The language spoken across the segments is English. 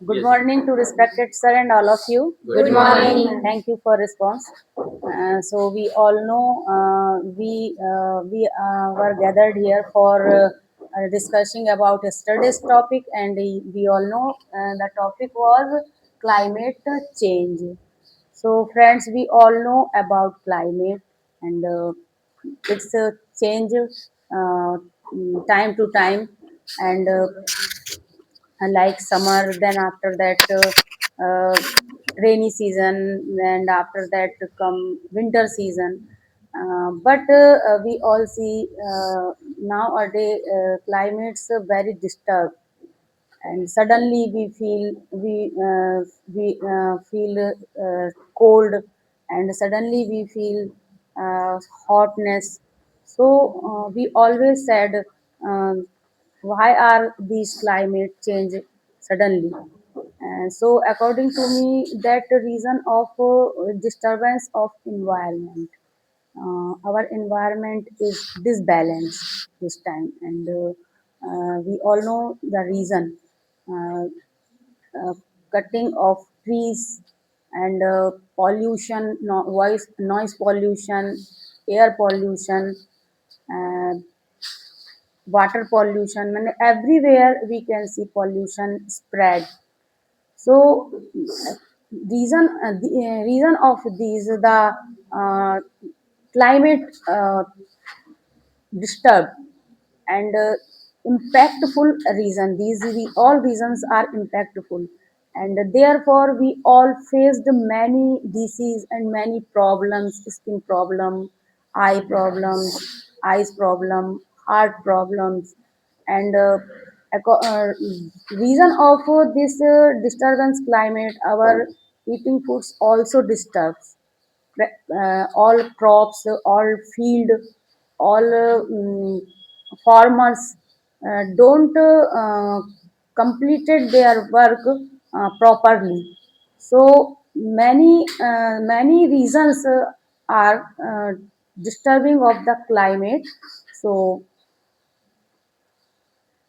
Good morning to respected sir and all of you. Good morning. Thank you for response. So we all know we were gathered here for discussing about yesterday's topic, and we all know the topic was climate change. So friends, we all know about climate, and it's a change time to time, and like summer, then after that rainy season, and after that come winter season. But we all see nowadays climates very disturbed, and suddenly we feel cold, and suddenly we feel hotness. So we always said, why are these climate change suddenly? So according to me, that the reason of disturbance of environment. Our environment is disbalanced this time, and we all know the reason. Uh, uh, Cutting of trees, and pollution, noise pollution, air pollution, uh, water pollution. And everywhere we can see pollution spread. So reason of these, the climate disturbed, and impactful reason. All reasons are impactful, and therefore we all faced many disease and many problems: skin problem, eye problems, eyes problem, heart problems, and reason of this disturbance climate, our eating foods also disturbs. All crops, all field, all farmers don't completed their work properly. So many reasons are disturbing of the climate. So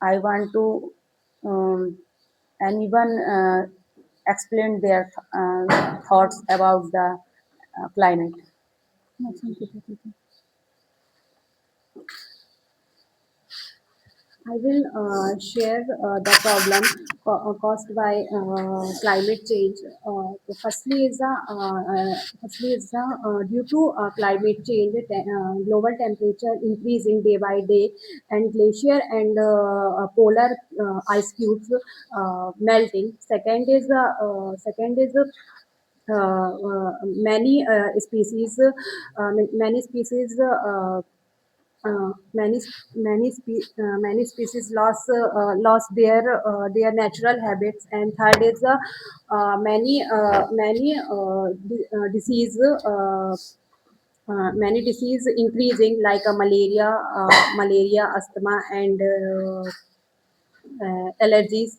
I want to anyone explain their thoughts about the climate. I will share the problem caused by climate change. Firstly is the due to climate change, global temperature increasing day by day, and glacier and polar ice cubes melting. Second is many species many species lost their natural habits. And third is many disease increasing, like malaria, asthma, and allergies.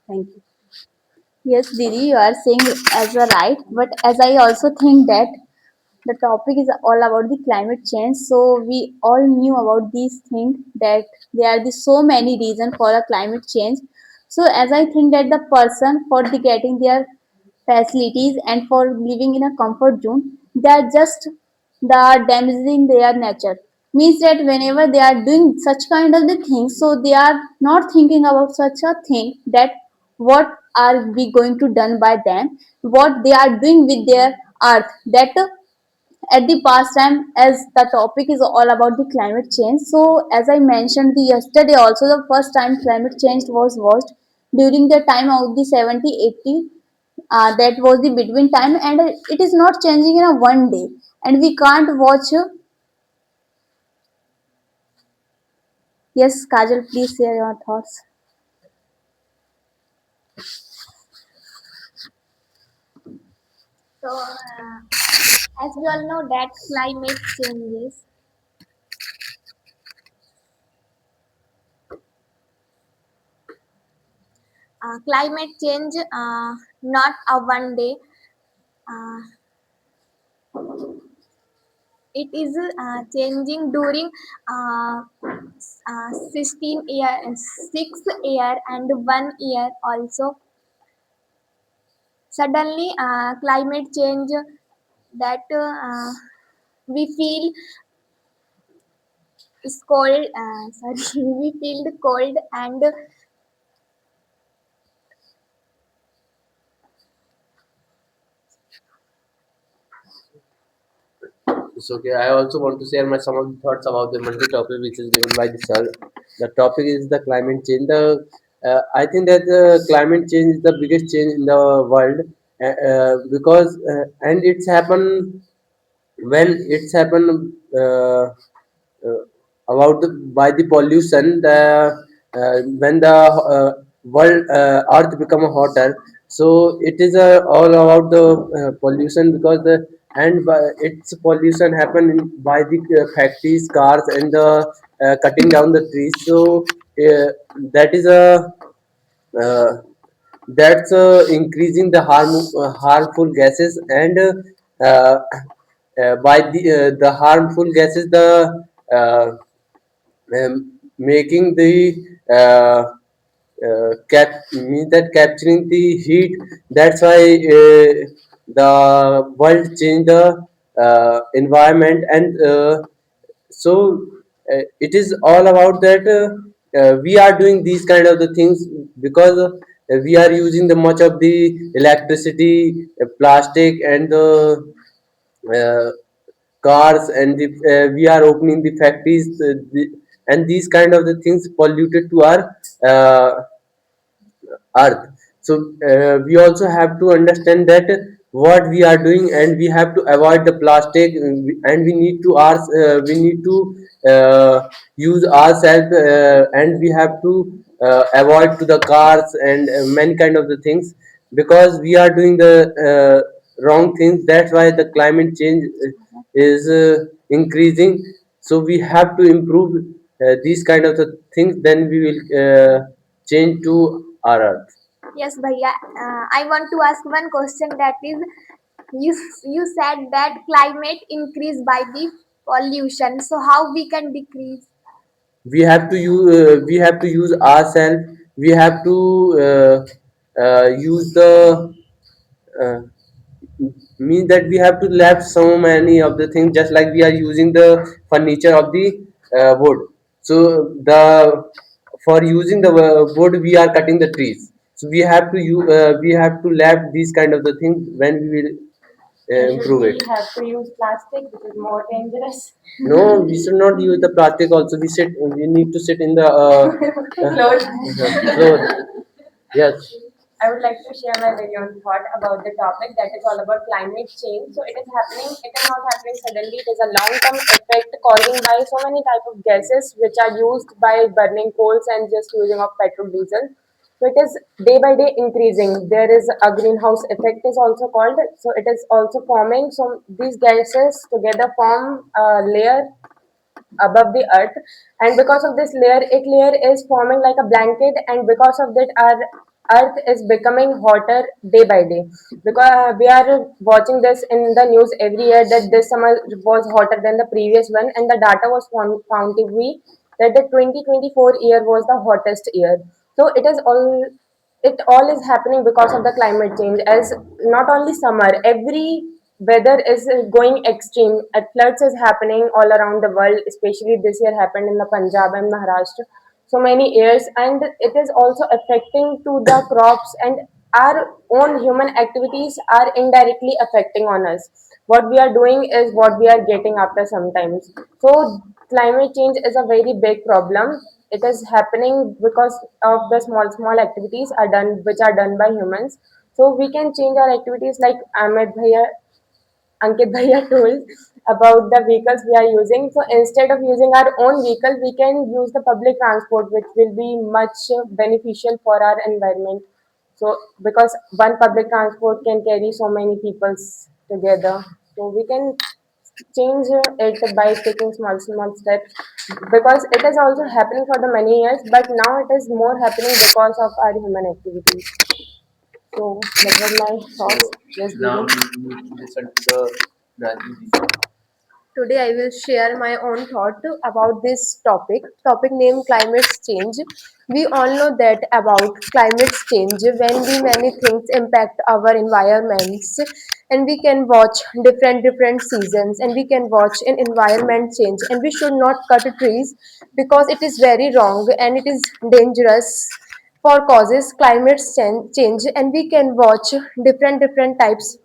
Thank you. Yes, Didi, you are saying as a right, but as I also think that the topic is all about the climate change. So we all knew about these things, that there are the so many reasons for the climate change. So as I think that the person for the getting their facilities and for living in a comfort zone, they are just the damaging their nature. Means that whenever they are doing such kind of the things, so they are not thinking about such a thing, that what are we going to done by them, what they are doing with their earth, that at the past time, as the topic is all about the climate change. So as I mentioned the yesterday also, the first time climate change was watched during the time of the 70 80. That was the between time, and it is not changing in a one day, and we can't watch. Yes, Kajal, please share your thoughts. So, as we all know that climate changes, climate change not a one day. Uh, it is changing during uh, 16 year, 6 year and 1 year also. Suddenly, climate change that we feel is cold. Sorry, we feel the cold and It's okay. I also want to share my some of the thoughts about the multi topic which is given by the sir. The topic is the climate change. I think that the climate change is the biggest change in the world because and it's happened when it's happened about by the pollution when the world earth become hotter, so it is all about the pollution because the and by, its pollution happen by the factories, cars, and the cutting down the trees. So uh, that is a uh, that's increasing the harmful gases, and by the harmful gases, the uh, making the means that capturing the heat. That's why the world change the environment, and so it is all about that we are doing these kind of the things because we are using the much of the electricity, plastic, and the uh, cars, and we are opening the factories, and these kind of the things polluted to our uh, earth. So we also have to understand that what we are doing, and we have to avoid the plastic, and we need to use ourselves, and we have to avoid to the cars and many kind of the things, because we are doing the wrong things. That's why the climate change is increasing. So we have to improve these kind of the things, then we will change to our earth. yes, Bhaiya. I want to ask one question, that is, you said that climate increase by the pollution. So how we can decrease? We have to use ourselves. We have to use the uh, means that we have to left so many of the things, just like we are using the furniture of the wood. So the for using the wood, we are cutting the trees. So we have to left these kind of the things, when we will improve it. Have to use plastic, which is more dangerous. No, we should not use the plastic. Also, we need to sit in the floor. Yes. I would like to share my very own thought about the topic that is all about climate change. So it is happening, it is not happening suddenly, it is a long-term effect causing by so many type of gases which are used by burning coals and just using of petrol, diesel. So it is day by day increasing. There is a greenhouse effect is also called. So it is also forming. So these gases together form a layer above the earth, and because of this layer, it layer is forming like a blanket, and because of that our earth is becoming hotter day by day, because we are watching this in the news every year that this summer was hotter than the previous one, and the data was found to be that the 2024 year was the hottest year. So it all is happening because of the climate change, as not only summer, every weather is going extreme, and floods is happening all around the world, especially this year happened in the Punjab and Maharashtra so many years, and it is also affecting to the crops, and our own human activities are indirectly affecting on us. What we are doing is what we are getting after sometimes. So climate change is a very big problem. It is happening because of the small activities are done which are done by humans. So we can change our activities, like Ahmed Bhaiya, Ankit Bhaiya told about the vehicles we are using. So instead of using our own vehicle, we can use the public transport, which will be much beneficial for our environment. So because one public transport can carry so many peoples together, so we can change it by taking small steps, because it is also happening for the many years, but now it is more happening because of our human activities. So that was my thoughts. So Yes, now Didi. we need to listen to the Najib. Today I will share my own thought about this topic. Topic name climate change. We all know that about climate change when we many things impact our environments, and we can watch different seasons, and we can watch an environment change, and we should not cut trees because it is very wrong and it is dangerous for causes climate change, and we can watch different types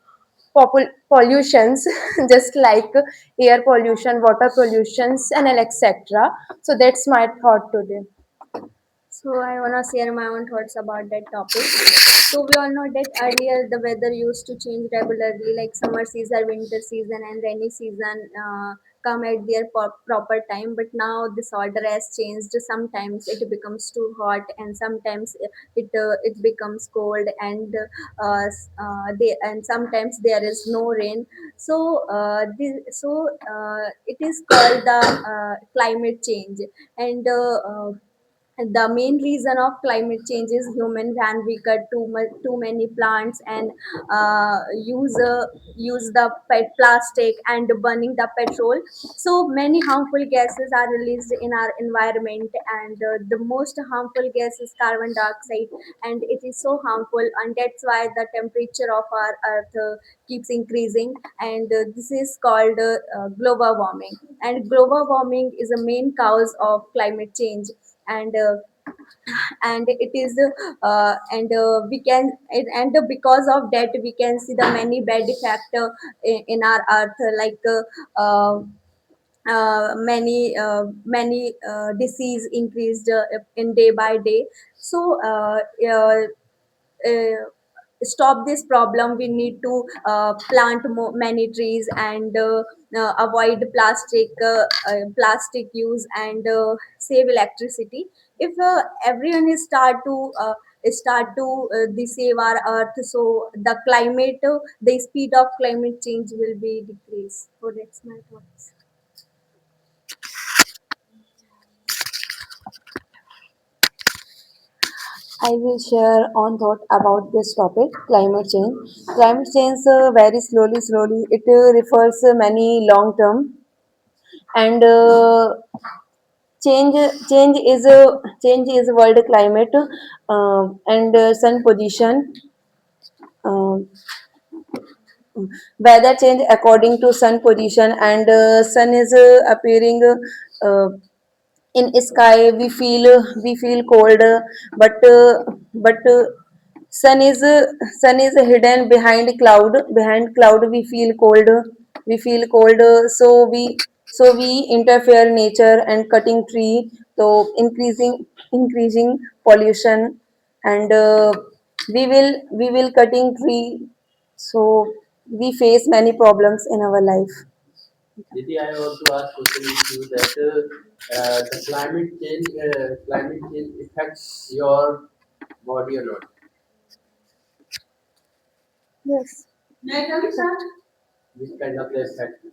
pollutions just like air pollution, water pollutions, and etc. So that's my thought today. So I wanna share my own thoughts about that topic. So we all know that earlier the weather used to change regularly, like summer season, winter season, and rainy season come at their proper time. But now this order has changed. Sometimes it becomes too hot, and sometimes it becomes cold, and and sometimes there is no rain. So it is called the climate change, and the main reason of climate change is human. When we cut too many plants and use the plastic and burning the petrol, so many harmful gases are released in our environment, and the most harmful gas is carbon dioxide, and it is so harmful, and that's why the temperature of our earth keeps increasing, and this is called global warming, and global warming is a main cause of climate change, and it is and we can and because of that we can see the many bad effect in our earth, like many disease increased in day by day. So uh, stop this problem, we need to plant many trees, and avoid plastic use, and save electricity. If everyone is start to save our earth, so the speed of climate change will be decreased. So that's my thoughts. I will share on thought about this topic, climate change. Climate change very slowly. It refers many long term and change change is world climate and sun position. Uh, Weather change according to sun position and sun is appearing uh, in sky we feel cold but sun is hidden behind cloud we feel cold so we interfere nature and cutting tree so increasing pollution and we will cutting tree so we face many problems in our life. Didi, I want to ask question with you that the climate change affects your body or not? Yes. Which kind of the effect?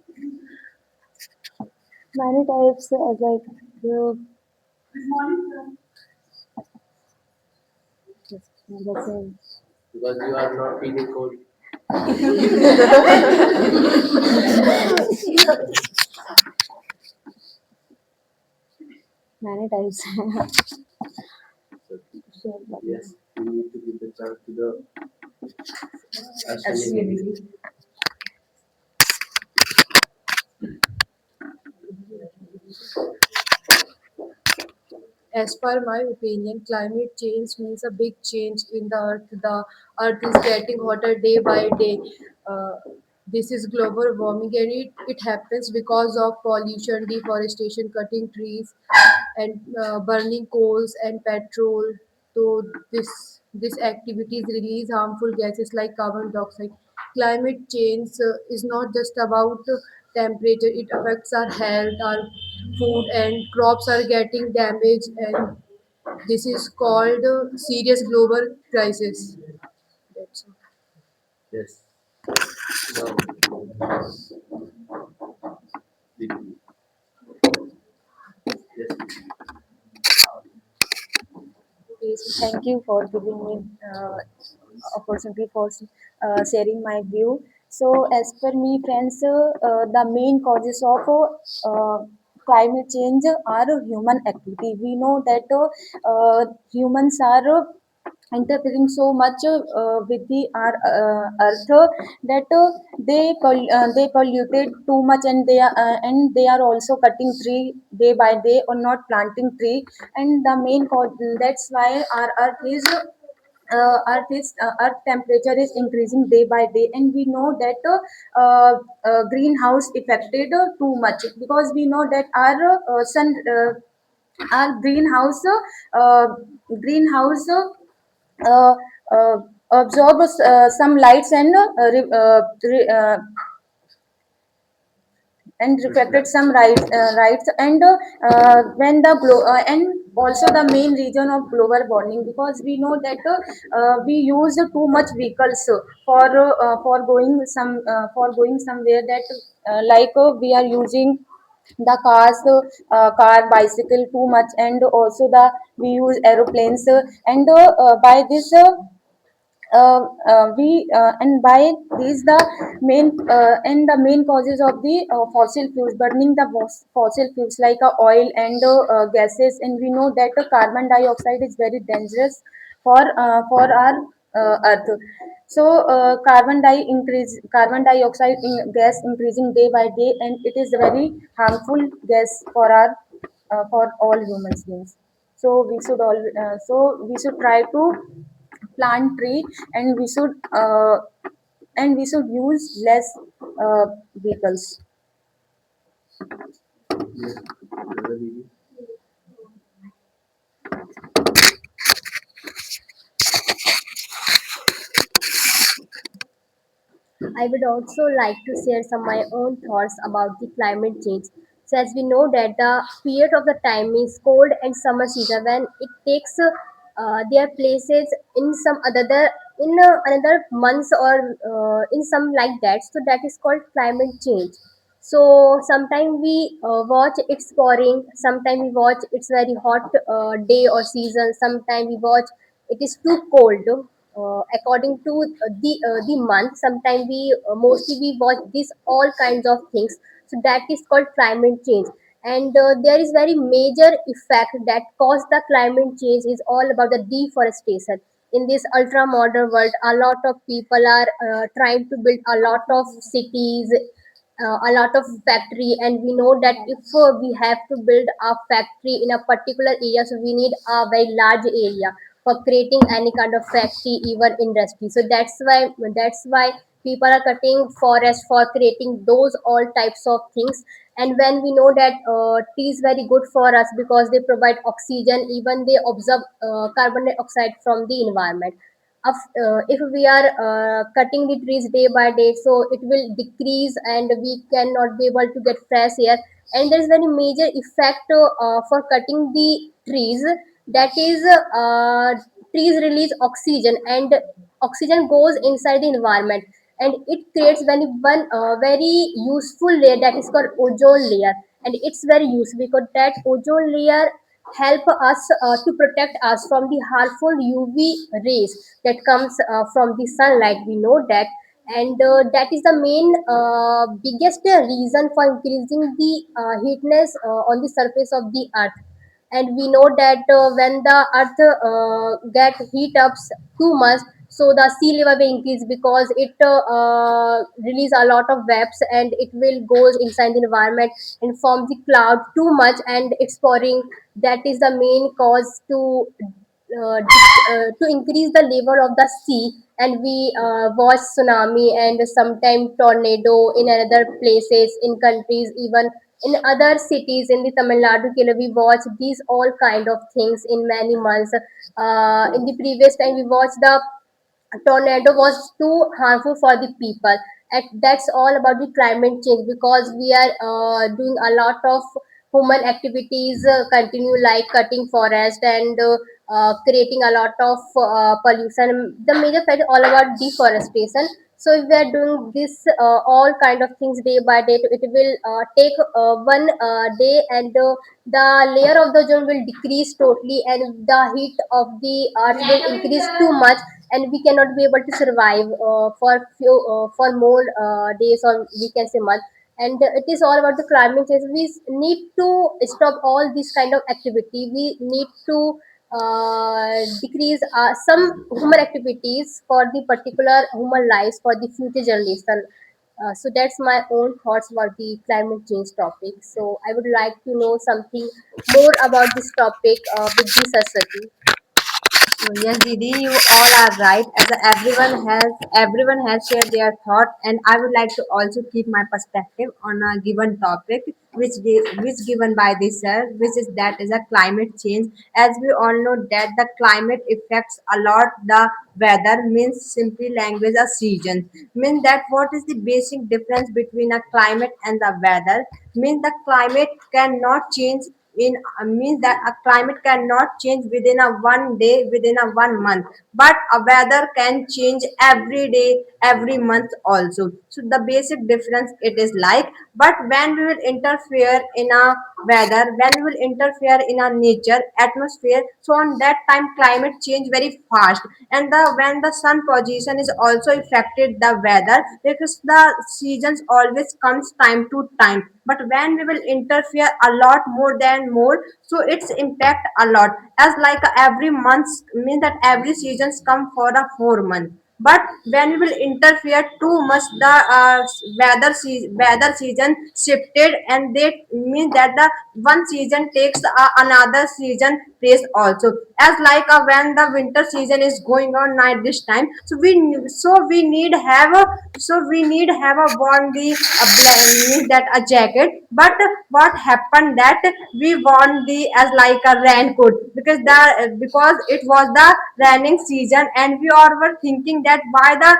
Many types as like the same. Because you are not feeling cold. Many types. So, yes, we need to give the chance to the Ashwini. As per my opinion, climate change means a big change in the earth. The earth is getting hotter day by day. Uh, this is global warming, and it happens because of pollution, deforestation, cutting trees, and burning coals and petrol. So this activities release harmful gases like carbon dioxide. Climate change is not just about temperature; it affects our health, our food, and crops are getting damaged, and this is called serious global crisis. That's all. Yes. Now, Didi. Yes. Okay, so thank you for giving me opportunity for sharing my view. So, as per me, friends, the main causes of climate change are human activity. We know that humans are interfering so much with the our earth that they polluted too much, and they are also cutting tree day by day or not planting tree, and the main cause, that's why our earth temperature is increasing day by day, and we know that greenhouse affected too much, because we know that our uh, greenhouse uh, uh, absorbs some lights and reflected some rights, and when the and also the main reason of global warming, because we know that we use too much vehicles for going somewhere, that we are using the car bicycle too much, and also the we use aeroplanes, and by this we and by these the main causes of the fossil fuels, burning the fossil fuels like oil and gases, and we know that carbon dioxide is very dangerous for our earth. So carbon dioxide gas increasing day by day, and it is very harmful gas for all human beings. So we should try to plant tree, and we should use less vehicles. I would also like to share some my own thoughts about the climate change. So as we know that the period of the time is cold and summer season, when it takes their places in some other in another months, or in some like that. So that is called climate change. So sometimes we watch it's pouring, sometimes we watch it's very hot day or season, sometimes we watch it is too cold according to the month. Sometimes we mostly we watch these all kinds of things. So that is called climate change. And there is very major effect that cause the climate change is all about the deforestation. In this ultra modern world, a lot of people are trying to build a lot of cities, a lot of factory, and we know that if we have to build a factory in a particular area, so we need a very large area for creating any kind of factory, even industry. So that's why people are cutting forest for creating those all types of things. And when we know that tea is very good for us because they provide oxygen, even they absorb carbon dioxide from the environment. If we are cutting the trees day by day, so it will decrease and we cannot be able to get fresh air. And there is very major effect for cutting the trees, that is trees release oxygen, and oxygen goes inside the environment, and it creates one very useful layer, that is called ozone layer. And it's very useful because that ozone layer help us to protect us from the harmful UV rays that comes from the sunlight. We know that. And that is the main biggest reason for increasing the heatness on the surface of the earth. And we know that when the earth get heat ups too much, so the sea level will increase because it release a lot of vapors, and it will go inside the environment and form the cloud too much, and it's pouring. That is the main cause to increase the level of the sea. And we watch tsunami and sometimes tornado in other places, in countries, even in other cities in the Tamil Nadu Kerala. We watch these all kind of things in many months. In the previous time we watched the tornado was too harmful for the people. And that's all about the climate change, because we are doing a lot of human activities continue, like cutting forest and creating a lot of pollution. The major fact is all about deforestation. So if we are doing this all kind of things day by day, it will take one day, and the layer of the ozone will decrease totally, and the heat of the earth will increase too much. and we cannot be able to survive for more days, or we can say month. And it is all about the climate change. We need to stop all this kind of activity. We need to decrease some human activities for the particular human lives for the future generation. So that's my own thoughts about the climate change topic. So I would like to know something more about this topic with this Saraswati. So yes, Didi, you all are right. As everyone has shared their thought, and I would like to also keep my perspective on a given topic, which given by this sir, which is that is a climate change. As we all know that the climate affects a lot the weather, means simply language a season. Means that what is the basic difference between a climate and the weather? Means the climate cannot change in means that a climate cannot change within a one day, within a 1 month, but a weather can change every day, every month also. So the basic difference it is like, but when we will interfere in a weather, when we will interfere in a nature atmosphere, so on that time climate change very fast. And the when the sun position is also affected the weather, because the seasons always comes time to time, but when we will interfere a lot more than more, so it's impact a lot. As like every month, means that every seasons come for a 4 month, but when we will interfere too much, the weather season shifted, and they mean that the one season takes another season place also. As like when the winter season is going on night this time, so we need have a worn the means that a jacket, but what happened that we worn the as like a raincoat, because because it was the raining season, and we all were thinking that why the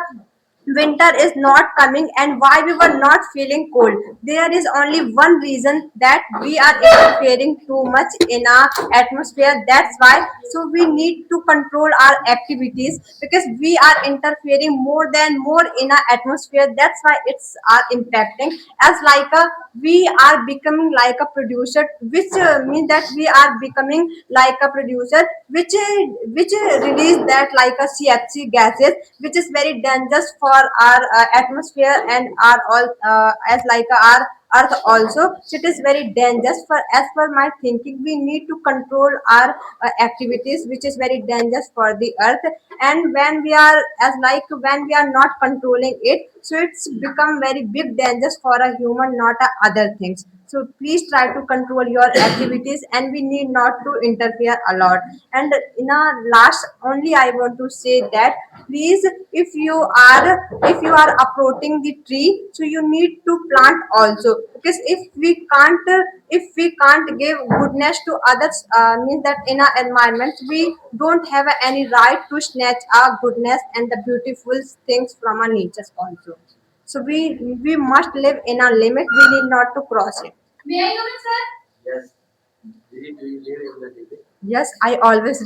winter is not coming and why we were not feeling cold. There is only one reason, that we are interfering too much in our atmosphere, that's why. So we need to control our activities, because we are interfering more than more in our atmosphere, that's why it's are impacting. As like a we are becoming like a producer, which means that we are becoming like a producer, which release that like a CFC gases, which is very dangerous for our atmosphere and our all as like our earth also. So it is very dangerous. For as per my thinking, we need to control our activities, which is very dangerous for the earth. And when we are as like when we are not controlling it, so it's become very big dangerous for a human, not other things. So please try to control your activities, and we need not to interfere a lot. And in a last only I want to say that, please, if you are uprooting the tree, so you need to plant also, because if we can't give goodness to others, means that in our environment we don't have any right to snatch our goodness and the beautiful things from our nature also. So we must live in a limit, we need not to cross it. May I come in, sir? Yes. Do you live in the Delhi? Yes, I always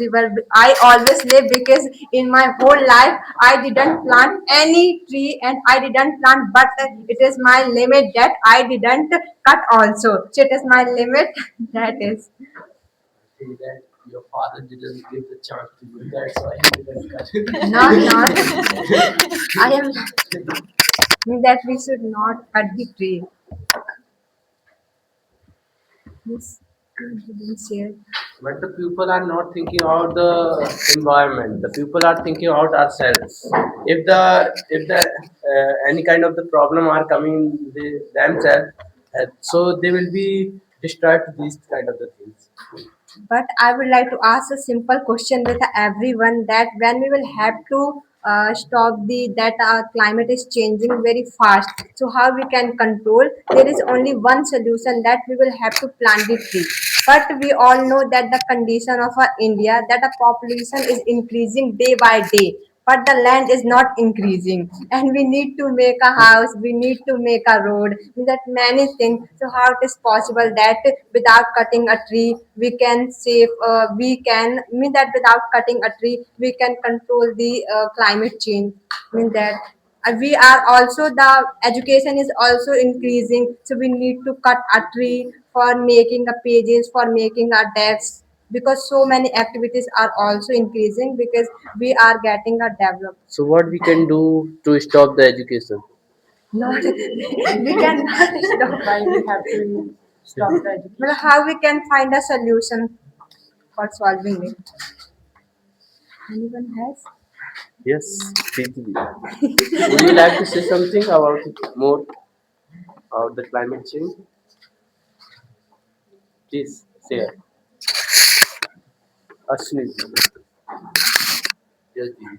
live, because in my whole life I didn't plant any tree, and I didn't plant, but it is my limit that I didn't cut also. So it is my limit that is. See that your father didn't give the chance to you, that's why he didn't cut it. Not I am that we should not cut the tree. Yes, I didn't share. But the people are not thinking about the environment. The people are thinking about ourselves. If the any kind of the problem are coming themselves, so they will be destroyed to these kind of the things. But I would like to ask a simple question with everyone, that when we will have to stop the that climate is changing very fast. So how we can control? There is only one solution, that we will have to plant the tree. But we all know that the condition of India, that the population is increasing day by day, but the land is not increasing, and we need to make a house, we need to make a road, that many things. So how it is possible that without cutting a tree we can save, we can mean that without cutting a tree we can control the climate change, mean that we are also the education is also increasing, so we need to cut a tree for making a pages, for making a desks, because so many activities are also increasing because we are getting a developed. So what we can do to stop the education? Not we cannot stop. Why we have to stop the education? But how we can find a solution for solving it? Anyone has? Yes, Preeti. Would you like to say something about it more about the climate change? Please share. Ashwini. Yes, Didi.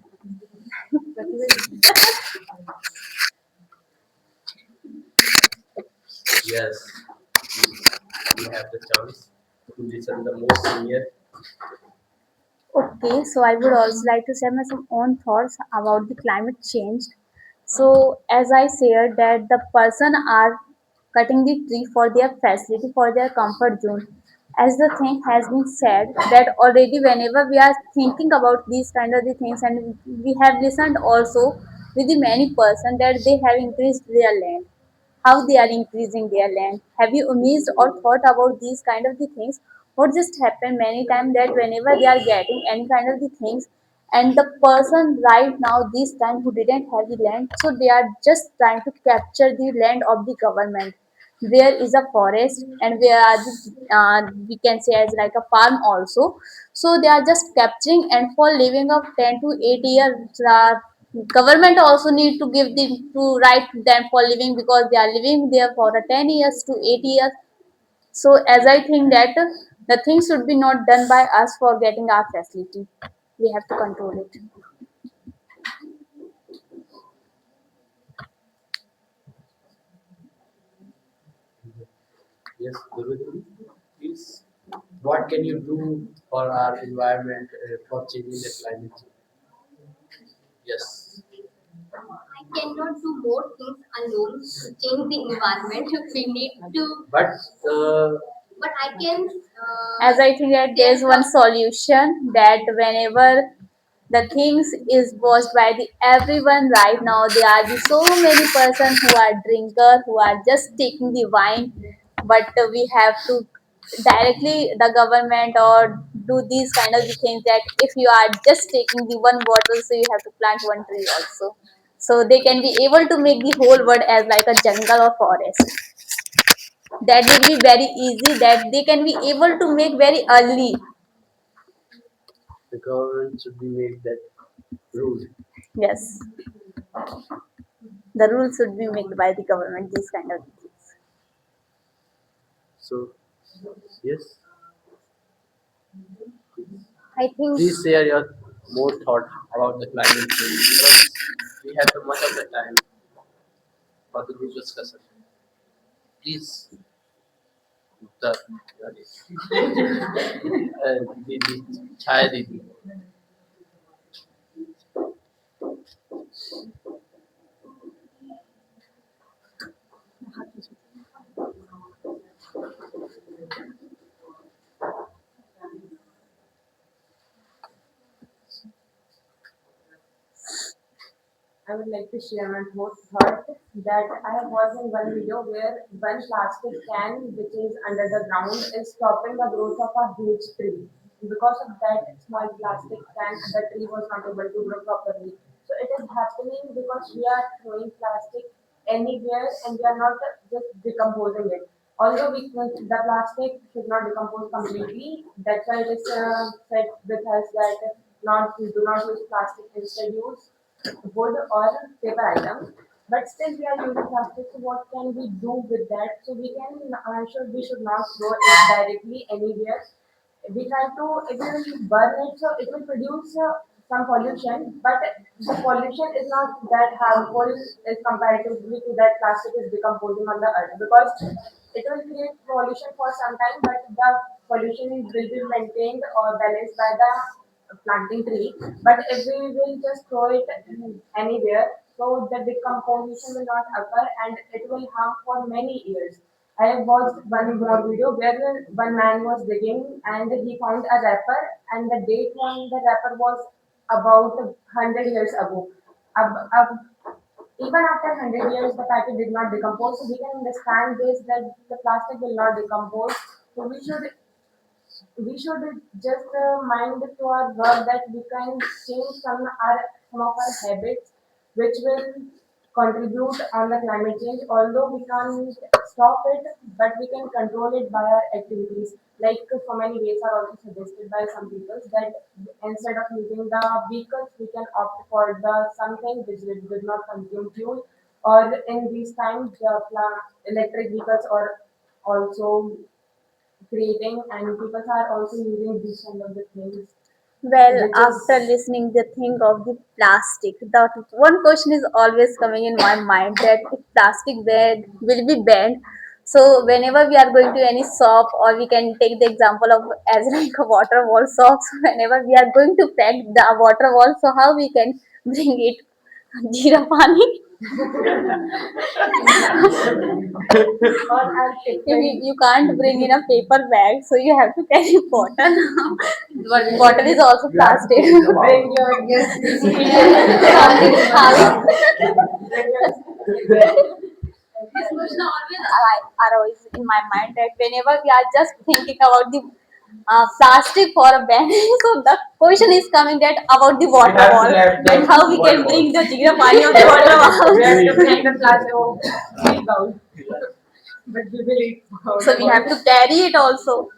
Yes, we have the chance to listen the most senior. Okay, so I would also like to share my some own thoughts about the climate change. So as I said that the person are cutting the tree for their facility, for their comfort zone. As the thing has been said that already whenever we are thinking about these kind of the things, and we have listened also with the many person that they have increased their land, how they are increasing their land. Have you amazed or thought about these kind of the things? What just happened many times that whenever they are getting any kind of the things, and the person right now this time who didn't have the land, so they are just trying to capture the land of the government. There is a forest and where are the, we can say as like a farm also. So they are just capturing, and for living of 10 to 8 years, government also need to give the to right to them for living, because they are living there for a 10 years to 8 years. So as I think that the things should be not done by us for getting our facility, we have to control it. Yes, Durga. Please. What can you do for our environment for changing the climate change? Yes. I cannot do more things alone to change the environment. We need to, But but I can. As I think that there's one solution, that whenever the things is watched by the everyone right now, there are the so many persons who are drinker, who are just taking the wine, but we have to directly the government or do these kind of the things, that if you are just taking the one bottle, so you have to plant one tree also, so they can be able to make the whole world as like a jungle or forest. That will be very easy, that they can be able to make very early. the government should be made that rule. Yes, the rules should be made by the government, these kind of things. So yes, I think please share your more thought about the climate change because we have too much of the time for the group discussion. Please, the Didi, Chai Didi. I would like to share my most thought that I have watched in one video where one plastic can which is under the ground is stopping the growth of a huge tree. Because of that small plastic can, the tree was not able to grow properly. So it is happening because we are throwing plastic anywhere and we are not just decomposing it. Although the plastic should not decompose completely, that's why it is said with us that not do not use plastic, instead use wood or paper items. But still we are using plastic, so what can we do with that? So we should not throw it directly anywhere. We try to, if we will burn it, so it will produce some pollution, but the pollution is not that harmful as comparatively to that plastic is decomposing on the earth, because it will create pollution for some time, but the pollution will be maintained or balanced by the planting tree. But if we will just throw it anywhere, so the decomposition will not occur and it will harm for many years. I have watched one more video where one man was digging and he found a wrapper, and the date on the wrapper was about 100 years ago. Even after 100 years, the packet did not decompose. So we can understand this, that the plastic will not decompose. So we should we should just mind to our work that we can change some of our habits which will contribute on the climate change. Although we can't stop it, but we can control it by our activities. Like so many ways are also suggested by some people that instead of using the vehicles, we can opt for the something which did not consume fuel. Or in these times, electric vehicles are also creating, and people are also using these kind of the things, Well, which after is listening the thing of the plastic, that one question is always coming in my mind that if plastic bag will be banned, so whenever we are going to any shop, or we can take the example of as like a water wall shop, so whenever we are going to pack the water wall, so how we can bring it jeera pani? or are If different. you can't bring in a paper bag, so you have to carry bottle. But bottle is also plastic. Bring your yes. How Bring your this question always arise in my mind that whenever we are just thinking about the plastic for a ban, so the question is coming that about the water wall, that how we can bring the jeera pani of the water wall. we have to bring the plastic bowl, but we will eat So we have to carry it also.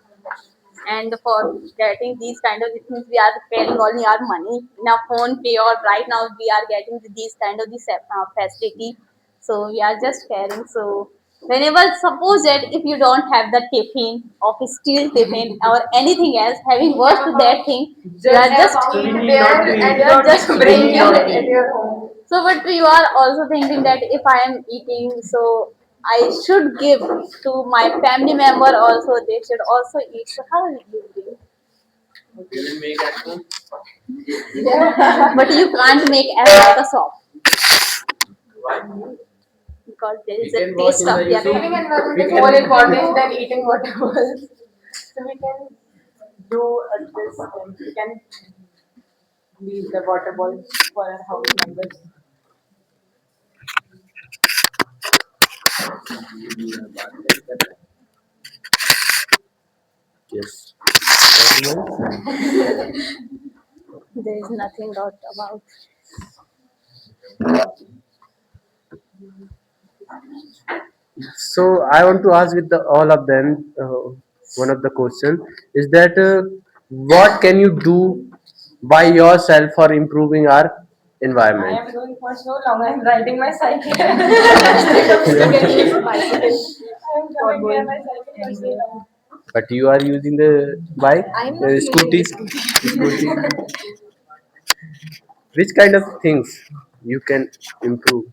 And for getting these kind of things, we are paying only our money in our phone pay, or right now we are getting these kind of this facility. So we are just carrying. So whenever suppose that if you don't have the tiffin of a steel tiffin or anything else having worked to that thing, you are just eat there and you are don't just bring bring your at your home. so, but you are also thinking that if I am eating, so I should give to my family member also. They should also eat. So how will you do? You will make at home. But you can't make as like a shop Why? because there We is a can watch taste in the of their YouTube. Living environment We is can more important than eating whatever. So we can do this. We can leave the water bowl for our house members. Yes. Anything else? There is nothing out about. So I want to ask with all of them. One of the question is that what can you do by yourself for improving our I environment? am doing for so long. I am riding my cycle. I am coming here my cycle for so long. But you are using the bike, I'm not using scooty, this. scooty. Which kind of things you can improve?